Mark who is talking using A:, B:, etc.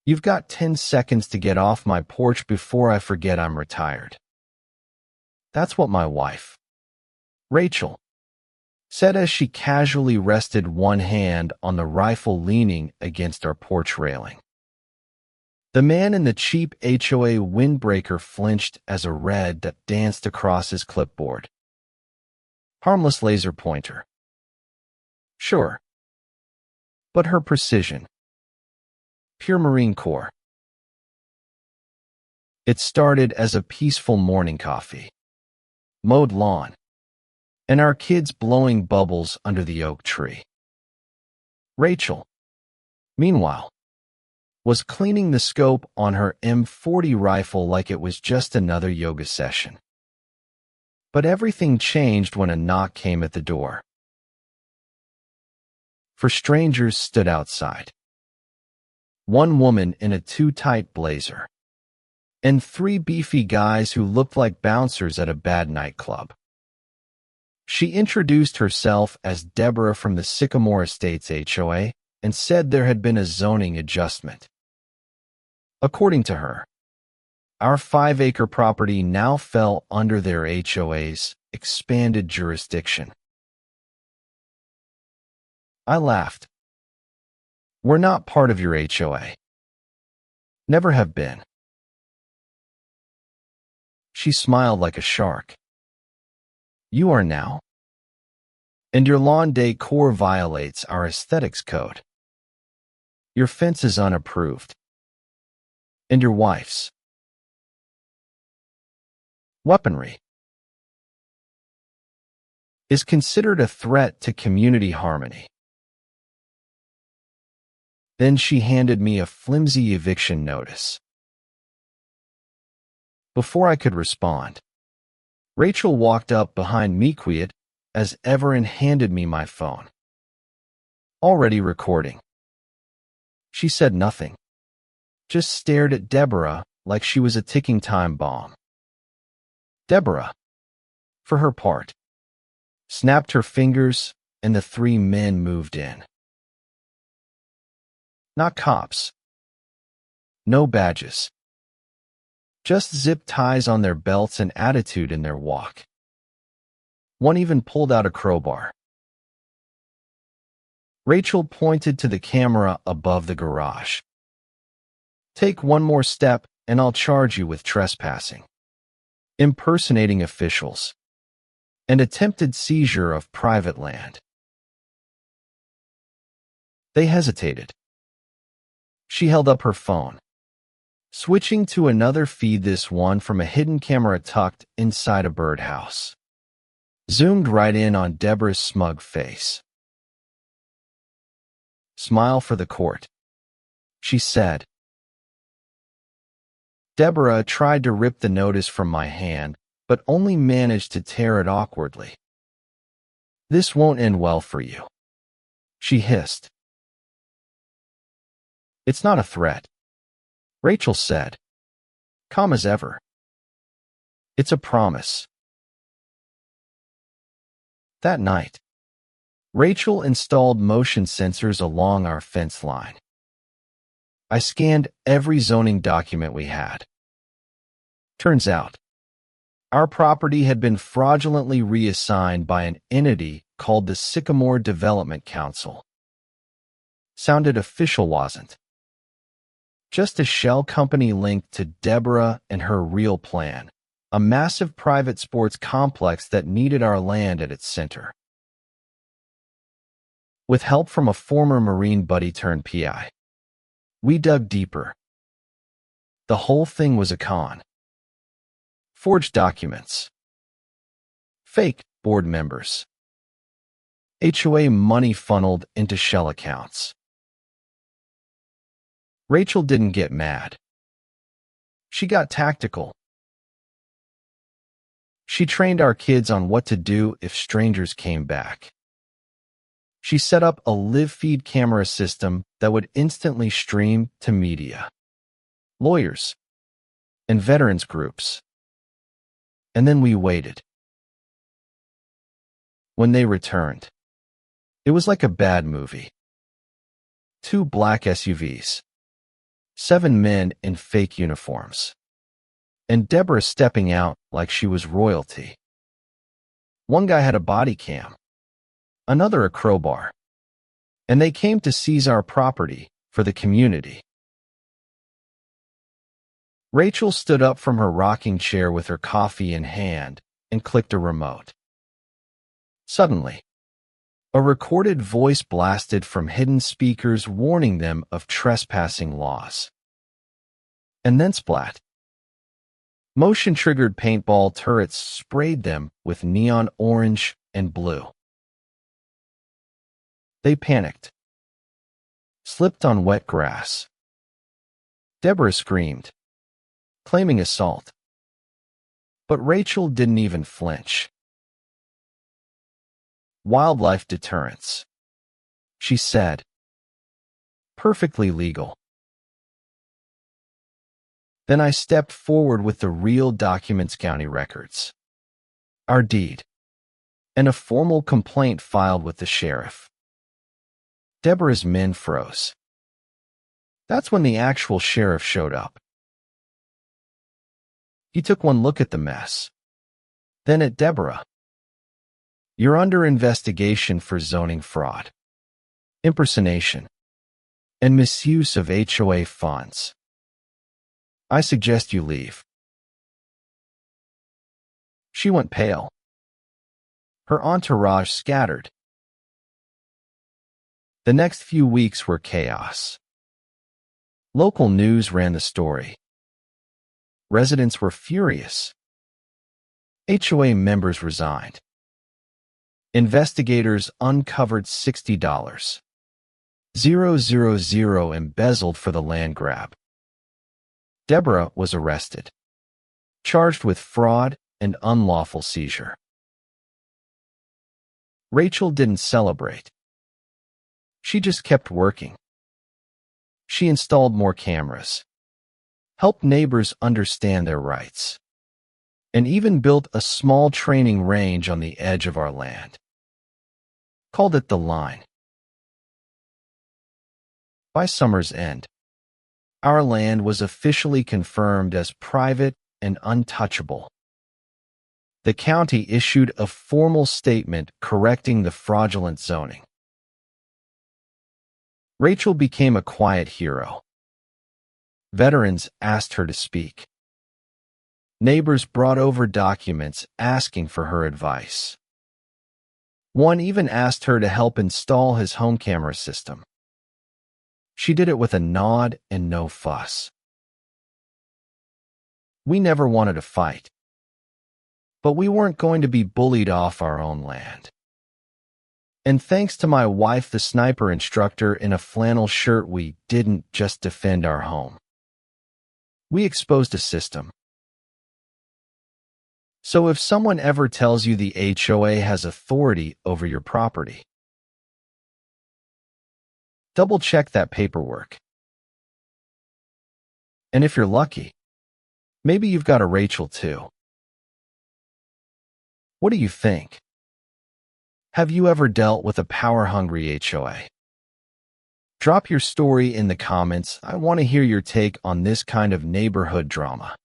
A: You've got 10 seconds to get off my porch before I forget I'm retired. That's what my wife, Rachel, said as she casually rested one hand on the rifle leaning against our porch railing. The man in the cheap HOA windbreaker flinched as a red that danced across his clipboard. Harmless laser pointer. Sure. But her precision. Pure Marine Corps. It started as a peaceful morning coffee, mowed lawn, and our kids blowing bubbles under the oak tree. Rachel, meanwhile, was cleaning the scope on her M40 rifle like it was just another yoga session. But everything changed when a knock came at the door. For strangers stood outside. One woman in a too-tight blazer, and 3 beefy guys who looked like bouncers at a bad nightclub. She introduced herself as Deborah from the Sycamore Estates HOA and said there had been a zoning adjustment. According to her, our 5-acre property now fell under their HOA's expanded jurisdiction. I laughed. We're not part of your HOA. Never have been. She smiled like a shark. You are now. And your lawn decor violates our aesthetics code. Your fence is unapproved. And your wife's weaponry is considered a threat to community harmony. Then she handed me a flimsy eviction notice. Before I could respond, Rachel walked up behind me quiet as ever and handed me my phone. Already recording. She said nothing, just stared at Deborah like she was a ticking time bomb. Deborah, for her part, snapped her fingers and the 3 men moved in. Not cops. No badges. Just zip ties on their belts and attitude in their walk. One even pulled out a crowbar. Rachel pointed to the camera above the garage. Take one more step and I'll charge you with trespassing, impersonating officials, and attempted seizure of private land. They hesitated. She held up her phone, switching to another feed, this one from a hidden camera tucked inside a birdhouse. Zoomed right in on Deborah's smug face. Smile for the court, she said. Deborah tried to rip the notice from my hand, but only managed to tear it awkwardly. This won't end well for you, she hissed. It's not a threat, Rachel said, calm as ever. It's a promise. That night, Rachel installed motion sensors along our fence line. I scanned every zoning document we had. Turns out, our property had been fraudulently reassigned by an entity called the Sycamore Development Council. Sounded official, wasn't? Just a shell company linked to Deborah and her real plan, a massive private sports complex that needed our land at its center. With help from a former Marine buddy turned PI, we dug deeper. The whole thing was a con. Forged documents. Fake board members. HOA money funneled into shell accounts. Rachel didn't get mad. She got tactical. She trained our kids on what to do if strangers came back. She set up a live feed camera system that would instantly stream to media, lawyers, and veterans groups. And then we waited. When they returned, it was like a bad movie. 2 black SUVs, 7 men in fake uniforms, and Deborah stepping out like she was royalty. One guy had a body cam, another a crowbar, and they came to seize our property for the community. Rachel stood up from her rocking chair with her coffee in hand and clicked a remote. Suddenly, a recorded voice blasted from hidden speakers warning them of trespassing laws. And then splat. Motion-triggered paintball turrets sprayed them with neon orange and blue. They panicked, slipped on wet grass. Deborah screamed, claiming assault. But Rachel didn't even flinch. Wildlife deterrence, she said. Perfectly legal. Then I stepped forward with the real documents, county records, our deed, and a formal complaint filed with the sheriff. Deborah's men froze. That's when the actual sheriff showed up. He took one look at the mess, then at Deborah. You're under investigation for zoning fraud, impersonation, and misuse of HOA funds. I suggest you leave. She went pale. Her entourage scattered. The next few weeks were chaos. Local news ran the story. Residents were furious. HOA members resigned. Investigators uncovered $60,000 embezzled for the land grab. Deborah was arrested, charged with fraud and unlawful seizure. Rachel didn't celebrate. She just kept working. She installed more cameras, helped neighbors understand their rights, and even built a small training range on the edge of our land. Called it the line. By summer's end, our land was officially confirmed as private and untouchable. The county issued a formal statement correcting the fraudulent zoning. Rachel became a quiet hero. Veterans asked her to speak. Neighbors brought over documents asking for her advice. One even asked her to help install his home camera system. She did it with a nod and no fuss. We never wanted to fight, but we weren't going to be bullied off our own land. And thanks to my wife, the sniper instructor, in a flannel shirt, we didn't just defend our home. We exposed a system. So if someone ever tells you the HOA has authority over your property, double-check that paperwork. And if you're lucky, maybe you've got a Rachel too. What do you think? Have you ever dealt with a power-hungry HOA? Drop your story in the comments. I want to hear your take on this kind of neighborhood drama.